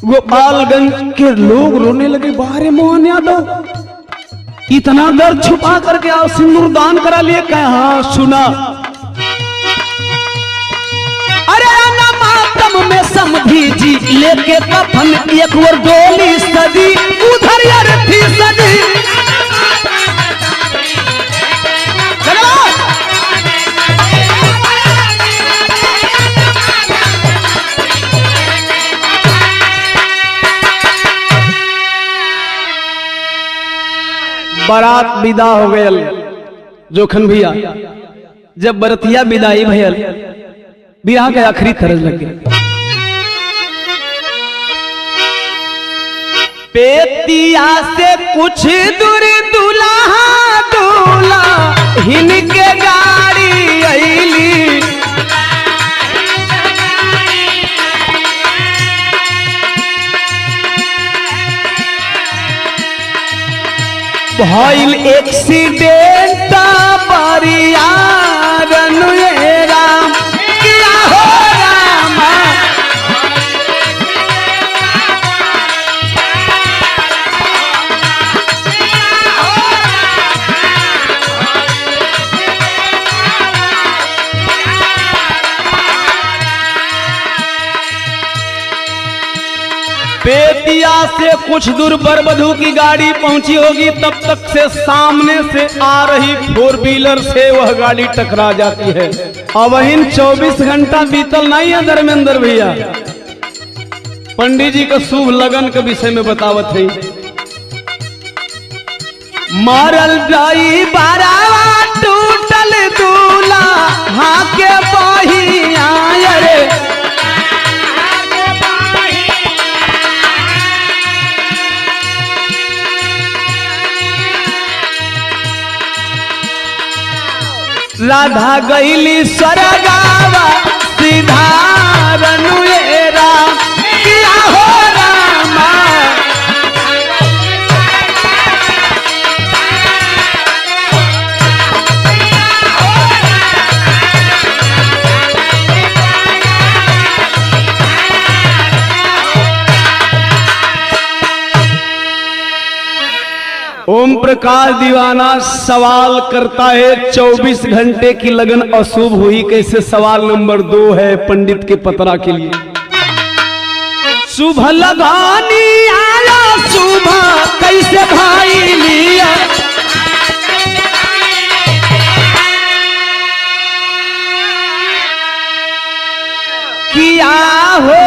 गोपालगंज के लोग रोने लगे, बाहरे मोहन यादव इतना दर्द छुपा करके आओ सिंदूर दान करा लिए क्या? हाँ सुना, अरे ना मातम में समधी जी लेके कफन एक और डोली सदी उधर यार थी सदी। बारात विदा हो गयल जोखन भैया, जब बरतिया विदाई भयल बियाह के आखिरी तरज लगे, पेतिया से कुछ दूर दुल्हा दूल्हा हिनके गाड़ी अइली, भइल एक्सीडेंट परियारन राम किया हो रामा, बेतिया से कुछ दूर बरबधू की गाड़ी पहुंची होगी, तब तक से सामने से आ रही फोर व्हीलर से वह गाड़ी टकरा जाती है। अब इन 24 घंटा बीतल नहीं है धर्मेंद्र भैया, पंडित जी का शुभ लगन के विषय में बतावत है। मारल जाई बारावा टूट राधा गईली स्वर्गावा सिधारनु ये राम किया हो रामा। ओम प्रकाश दीवाना सवाल करता है 24 घंटे की लगन अशुभ हुई कैसे। सवाल नंबर 2 है पंडित के पतरा के लिए। शुभ लगानी आया शुभ कैसे भाई लिया किया हो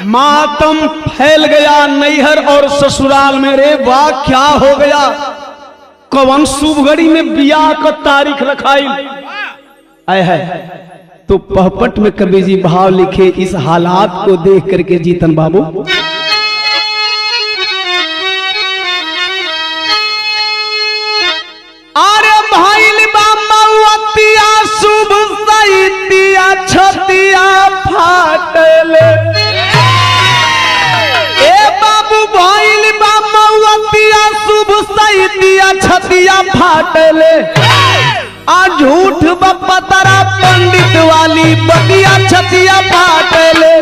मातम फैल गया नैहर और ससुराल में। रे वाह क्या हो गया। कौन शुभ घड़ी में बियाह का तारीख रखाई आय है। तो पहपट में कवि जी भाव लिखे इस हालात को देख करके जीतन बाबू। अरे भाई बाबा शुभ सैतिया छतिया फाटले शुभ सैतिया छतिया फाटले आ झूठ बपतरा पंडित वाली बतिया छतिया फाटले।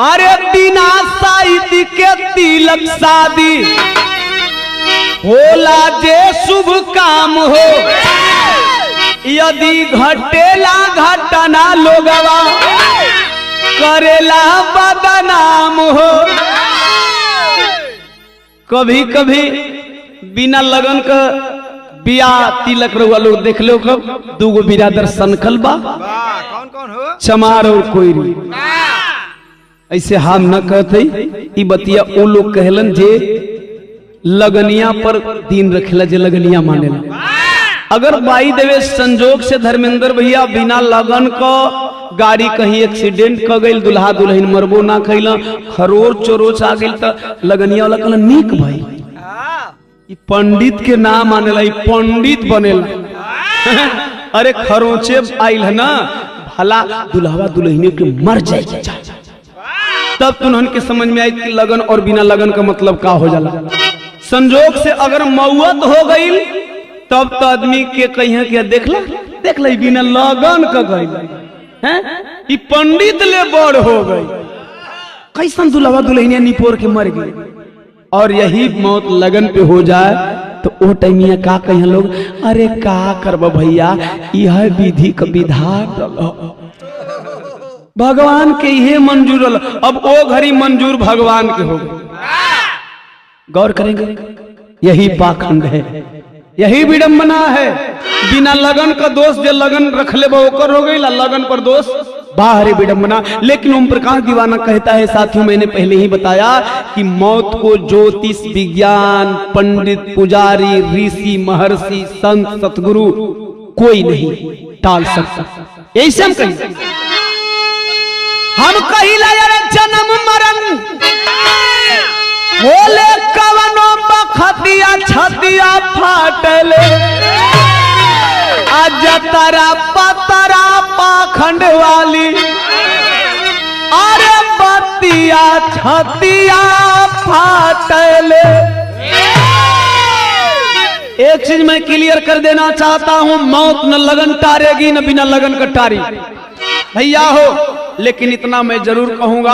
अरे बिना साइद के तिलक शादी होला जे शुभ काम हो। यदि घटेला घटना लोगवा करेला बदनाम हो। कभी कभी बिना लगन का बियाह तिलक रहुआ लोग देख लो। कब 2 गो बिरादर सनखल बा। कौन कौन हो? चमार और कोयरी। ऐसे हम न कहते ई बतिया वो लोग कहलन जे लगनिया पर दिन रखेला जे लगनिया मानेला। अगर बाई देवे संजोग से धर्मेंद्र भैया बिना लगन को गाड़ी कहीं एक्सीडेंट कर गई दुल्हा दुल्हन मरबो ना कैला खरोर चोरोच आ गई तो लगनिया वाला कहला नीक भाई ई पंडित के नाम मानेला ई पंडित बनेला। अरे खरोचे आइल है ना भला दुल्हा दुल्हन के मर जाए तब तुनहन के समझ में आई कि लगन और बिना लगन का मतलब का हो जाला। संजोग से अगर मौत हो गई तब तो आदमी के कहीं के देख ला बिना लगन का गई हैं ई पंडित ले बड़ हो गई। कैसन दुल्हा दुल्हनिया निपोर के मर गई। और यही मौत लगन पे हो जाए तो वो टाइमिया का कहीं लोग अरे का करब भैया यह विधि का विधान भगवान के ये मंजूर। अब वो घड़ी मंजूर भगवान के हो। गौर करेंगे यही पाखंड है यही विडंबना है। बिना लगन का दोष जो लगन रख ले ओकर हो गई लगन पर दोष बाहर विडंबना। लेकिन ओम प्रकाश दीवाना कहता है साथियों मैंने पहले ही बताया कि मौत को ज्योतिष विज्ञान पंडित पुजारी ऋषि महर्षि संत सतगुरु कोई नहीं टाल सकता। ऐसे हम कहें हम कहिला जन्म मरण बोले कवनो बखतिया छतिया फाटले आज तारा पतरा पाखंड वाली अरे बतिया छतिया फाटले। एक चीज मैं क्लियर कर देना चाहता हूं मौत न लगन टारेगी न बिना लगन का टारी भैया हो। लेकिन इतना मैं जरूर कहूंगा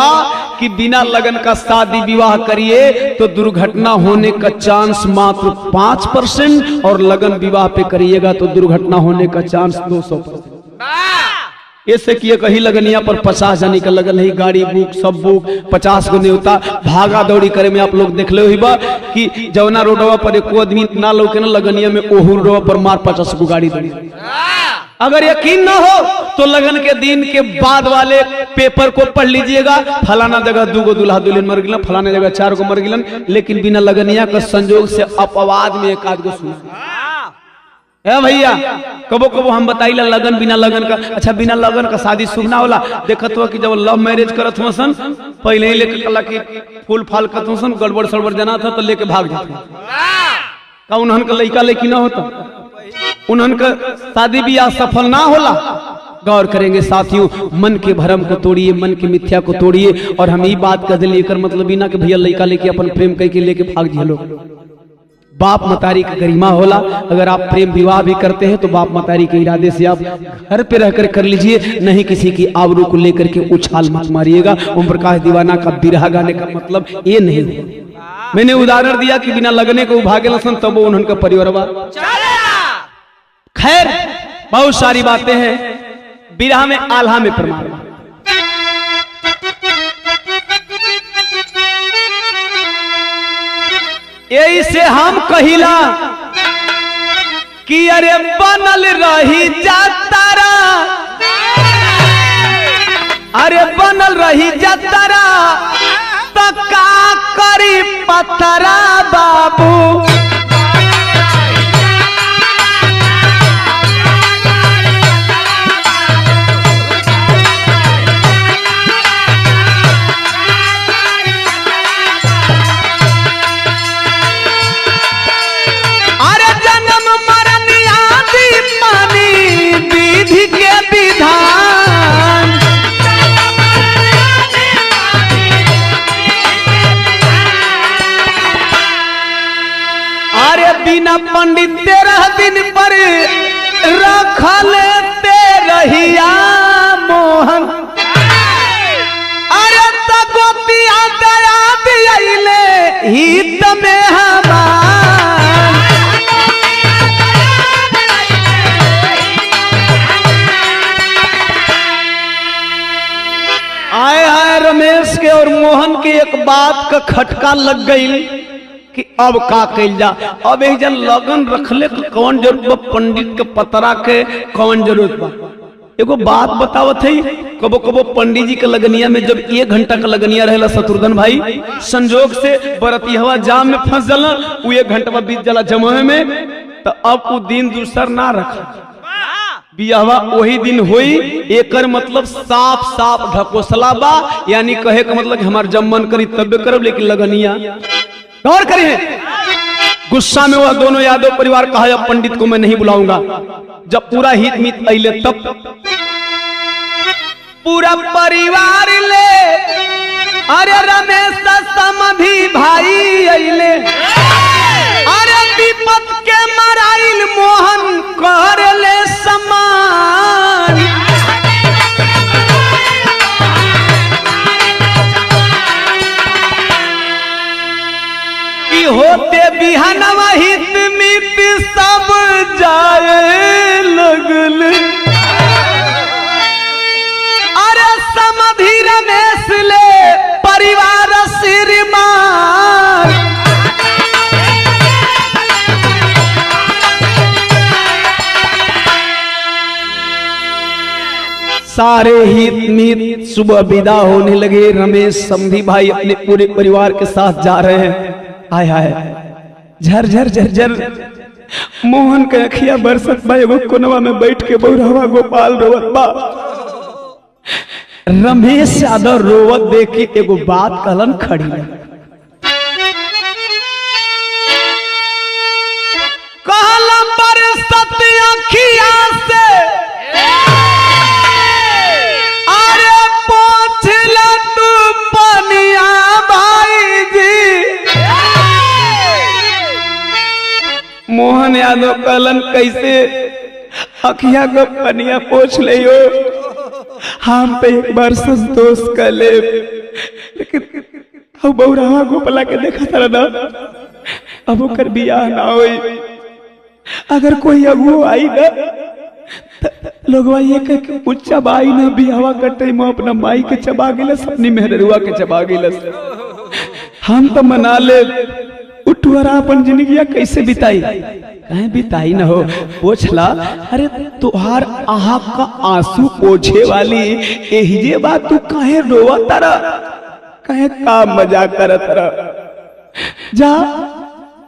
कि बिना लगन का शादी विवाह करिए तो दुर्घटना होने का चांस मात्र 5% और लगन विवाह पे करिएगा तो दुर्घटना होने का चांस 200%। ऐसे किए कहीं लगनिया पर 50 जनी का लगन है, गाड़ी बुक सब बुक 50 गो न्योता, भागा दौड़ी करे में आप लोग देख ले बा कि जवना रोडवा पर एक आदमी ना लौके ना लगनिया में ओहू रोडवा पर मार 50 गो गाड़ी दौड़ी। अगर यकीन ना हो तो लगन के दिन के बाद वाले पेपर को पढ़ लीजिएगा, फलाना जगह 2 गो दूल्हा दुल्हन मर गिलन, फलाना जगह 4 गो मर गिलन, लेकिन बिना लगनिया का संजोग से अपवाद में एक आध गो सुना है भैया। कबो कबो हम बताइला लगन बिना लगन का, अच्छा बिना लगन का शादी सुगना होला। देखत हो कि जब लव मैरिज करत हो सन पहले ही लेके कला की फूल फाल करत हो सन, गड़बड़ सड़बड़ जना था तो लेके भाग जाते का उन्हन का लड़का लड़की ना होता, उन्हन का शादी ब्याह सफल ना होला। गौर करेंगे साथियों, मन के भरम को तोड़िए, मन की मिथ्या को तोड़िए। और हम ये बात कर दिली कर मतलब ना कि भैया लड़का लेके अपन प्रेम करके लेके भाग दिए लोग। बाप मतारी की गरिमा होला। अगर आप प्रेम विवाह भी करते हैं तो बाप मतारी के इरादे से आप घर पे रहकर कर लीजिए, नहीं किसी की आबरू को लेकर के उछाल मत मारिएगा। ओम प्रकाश दीवाना का बिरहा गाने का मतलब ये नहीं है। मैंने उदाहरण दिया कि बिना लगने को भागे लसन तब वो उनका परिवारवा। खैर बहुत सारी बातें हैं, बिरहा में आल्हा में प्रमाण। यही से हम कहिला कि अरे बनल रही जातारा, अरे बनल रही जातारा तो का करी पतरा बाबू। बिना पंडित 13 दिन पर रखल रहिया मोहन, अरे तगोतिया दया दिले हित में हमार। आए हाय रमेश के और मोहन के एक बात का खटका लग गई कि अब का कइल जा। अब एक जन लगन रखले के कौन जरूरत बा, पंडित के पतरा के कौन जरूरत बा। एगो बात बतावत है, कबो कबो पंडित जी के लगनिया में जब 1 घंटा का लगनिया रहेला शत्रुघ्न भाई, संजोग से बरतिहवा जाम में फंस जाला, वो 1 घंटा बीत जाला जमुए में, तो अब वो दिन दूसर ना रखा, बियाहवा वही दिन होई। एकर मतलब साफ साफ ढकोसला बा, यानी कहे का मतलब हमार जब मन करी तब करब, लेकिन लगनिया। गौर करिए, गुस्सा में वह दोनों यादव परिवार कहा अब पंडित को मैं नहीं बुलाऊंगा। जब पूरा हित मित अइले तब पूरा परिवार ले, अरे रमेश समधी भाई अइले, अरे विपत के मराइल मोहन कर ले समान। होते बिहानवा हित मित सब जाए लगल, अरे समधी रमेश ले परिवार श्रीमान। सारे हित मित सुबह विदा होने लगे। रमेश समधी भाई अपने पूरे परिवार के साथ जा रहे हैं। आय हाय झरझर झरझर मोहन के अखिया बरसत बा, एगो कोनवा में बैठ के बौरहवा गोपाल रोवत बा। रमेश यादव रोवत देख के एगो बात कहलन खड़ी, कहलन बरसत अखिया से अरे पोछला तू पनिया भाई जी। मोहन यादव कहलन कैसे अखिया को पनिया पोछ ले, हम पे एक बार संतोष कर ले, लेकिन अब बौरावा गोपला के देखा था ना, अब ओकर बियाह ना होई। अगर कोई अगुओ आई ना लोगवा ये कह के उच्चा बाई ना बियाहवा के टाइम अपना माई के चबा गेलस, अपनी मेहरुआ के चबा गेलस। हम तो मना ले उठवरा अपन जिंदगिया कैसे बिताई, कहीं बिताई ना हो। पूछला अरे तुहार आहा का आंसू पोछे वाली एहिजे बात तू काहे रोवा तारा, काहे का मजाक करत रहा। जा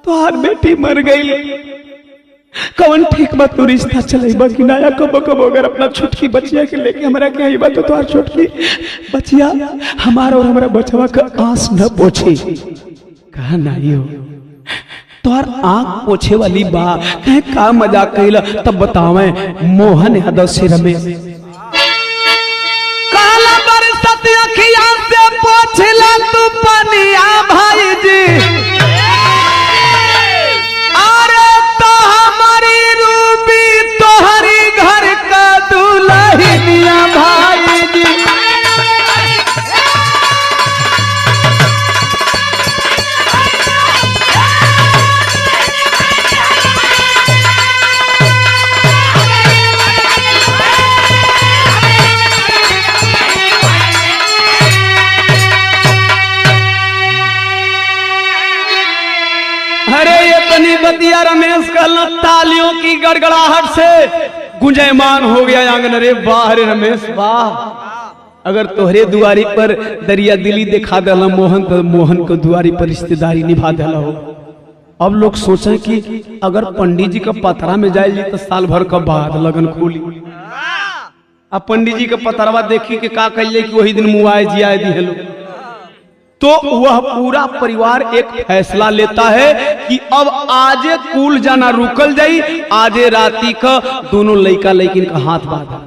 तुहार बेटी मर गई, कौन ठीक बात तू रिश्ता चलेबा कि नया कबो कबो अगर अपना छोटकी बचिया के लेके हमरा के आई बात तो तुहार छोटकी बचिया हमारा और हमारा बचवा का आंस न पोछे। कहा नहीं हो तुहार आंख पोछे वाली बा, कहे का मजाक कइला। तब बतावे मोहन यादव से रमेश काला बरसत अखिया से पोछला तू पनिया भाई जी, अरे तो हमारी रूबी तोहरी घर का दुल्हनिया भाई जी। अरे ये तनी बतिया रमेश कल तालियों की गड़गड़ाहट से गुंजयमान हो गया आंगन। अरे वाह रे रमेश वाह, अगर तोहरे दुआरी पर दरिया दिली दिखा दला मोहन तो मोहन को दुआरी पर रिश्तेदारी निभा दला हो। अब लोग सोचे कि अगर पंडित जी का पतरा में जाए तो साल भर का बाद लगन खोली। अब पंडित जी का पतरवा देखी के का कहिए कि वही दिन मुआए जियाए दिहलो, तो वह पूरा परिवार एक फैसला लेता है कि अब आजे कुल जाना रुकल जाई, आजे राती का दोनों लड़का लड़किन का हाथ बांधा।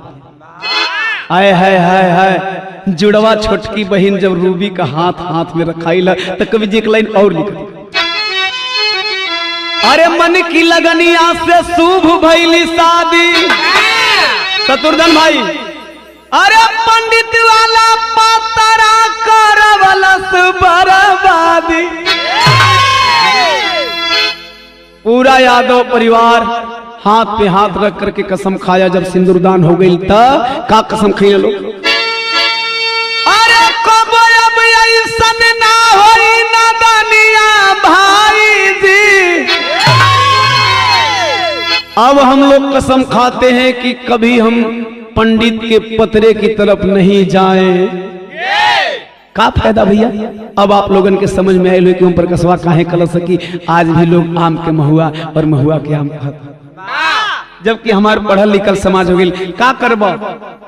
आए हाय हाय हाय, जुड़वा छोटकी बहन जब रूबी का हाथ हाथ में रखाइला तो कवि जी एक लाइन और लिखा, अरे मन की लगनिया से शुभ भइली शादी। शत्रुघ्न भाई अरे पंडित वाला पतरा करवलस बर्बादी। पूरा यादव परिवार हाथ पे हाथ रख करके कसम खाया। जब सिंदूरदान हो गई तब का कसम खाइए लोग, अरे कब अब ऐसन ना होई नादानिया भाई जी। अब हम लोग कसम खाते हैं कि कभी हम पंडित के पतरे की तरफ नहीं जाएं। का फायदा भैया, अब आप लोगन के समझ में आये कि ओम प्रकाशवा काहे कल सकी। आज भी लोग आम के महुआ और महुआ के आम खाते, जबकि हमारे पढ़ल लिखल समाज हो गई। का करबा,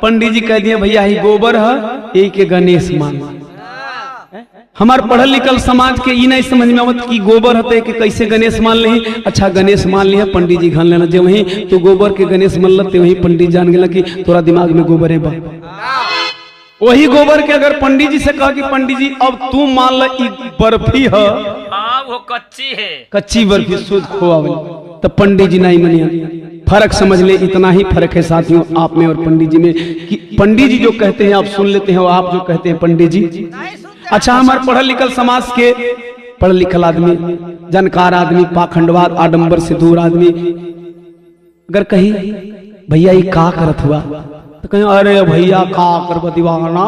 पंडित जी कह दिए भैया ही गोबर है यही के गणेश मान। हमारे पढ़ल लिखल समाज के ई नहीं समझ में आवत कि गोबर हते कि कैसे गणेश मान ली। अच्छा गणेश मान लिया, पंडित जी घन लेना, जो वही तो गोबर के गणेश मान लते वही पंडित जान गया कि तोरा दिमाग में गोबर है बा। वही गोबर के अगर पंडित जी से कहा कि पंडित जी अब तू मान ल बर्फी है, वो कच्ची है, कच्ची बर्फी शुद्ध खोआ वाली, तो पंडित जी नहीं मनिया। फर्क समझ ले, इतना ही फर्क है साथियों आप में और पंडित जी में कि पंडित जी जो कहते हैं आप सुन लेते हैं और आप जो कहते हैं पंडित जी। अच्छा हमारे पढ़ल लिखल समाज के पढ़ लिखल आदमी, जानकार आदमी, पाखंडवाद आडंबर से दूर आदमी अगर कही भैया ये का करत हुआ तो कहीं अरे भैया का कर दीवाना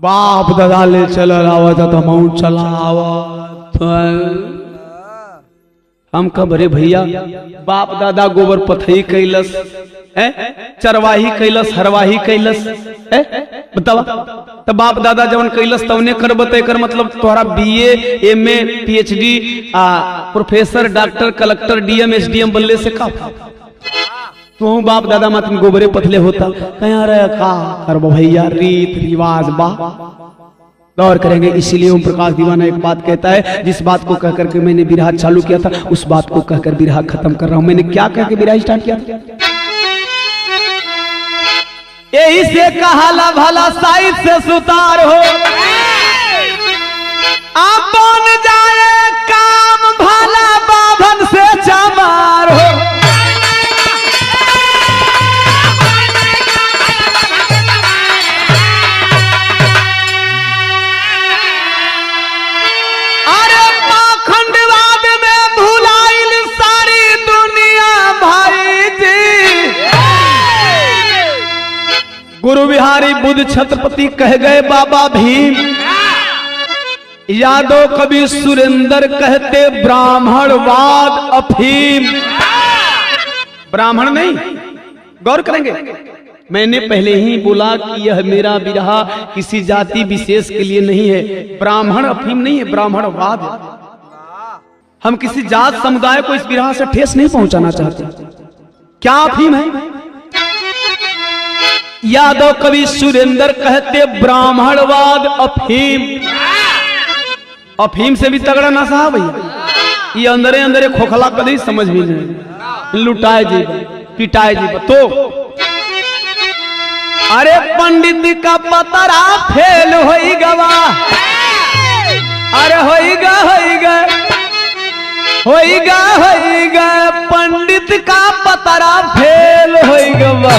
बाप दादा ले चल आवत तो हम चलावत। हम कब अरे भैया बाप दादा गोबर पथई कैलस, चरवाही कैलस, हरवाही कैलस, बतावा तो बाप दादा जवन कैलस तवने करबते कर मतलब तोहरा BA MA PhD professor doctor collector DM SDM बनले से का तो बाप दादा मत गोबरे पथले होता कहीं अरे का करबो भैया रीत रिवाज बा गौर करेंगे। इसीलिए ओम प्रकाश दीवाना एक बात कहता है, जिस बात को कहकर के मैंने बिरहा चालू किया था उस बात को कहकर बिरहा खत्म कर रहा हूं। मैंने क्या कह के बिरहा स्टार्ट किया था, यही से कहाला भला साइड से सुतार हो आप बन जाए काम भला बाभन से चमार हो। हमारे बुद्ध छत्रपति कह गए बाबा भीम, यादव कवि सुरेंद्र कहते ब्राह्मणवाद अफीम। ब्राह्मण नहीं, गौर करेंगे, मैंने पहले ही बोला कि यह मेरा बिरहा किसी जाति विशेष के लिए नहीं है। ब्राह्मण अफीम नहीं है, ब्राह्मणवाद है। हम किसी जात समुदाय को इस बिरहा से ठेस नहीं पहुंचाना चाहते। क्या अफीम है? यादव कवि सुरेंद्र कहते ब्राह्मणवाद अफीम। अफीम से भी तगड़ा नशा है भैया। ये अंदरे अंदरे खोखला कभी समझ भी नहीं, लुटाए जी पिटाए जी। तो अरे पंडित का पतरा फेल होई गवा, अरे होईगा होईगा होईगा होईगा, पंडित का पतरा फेल होई गवा।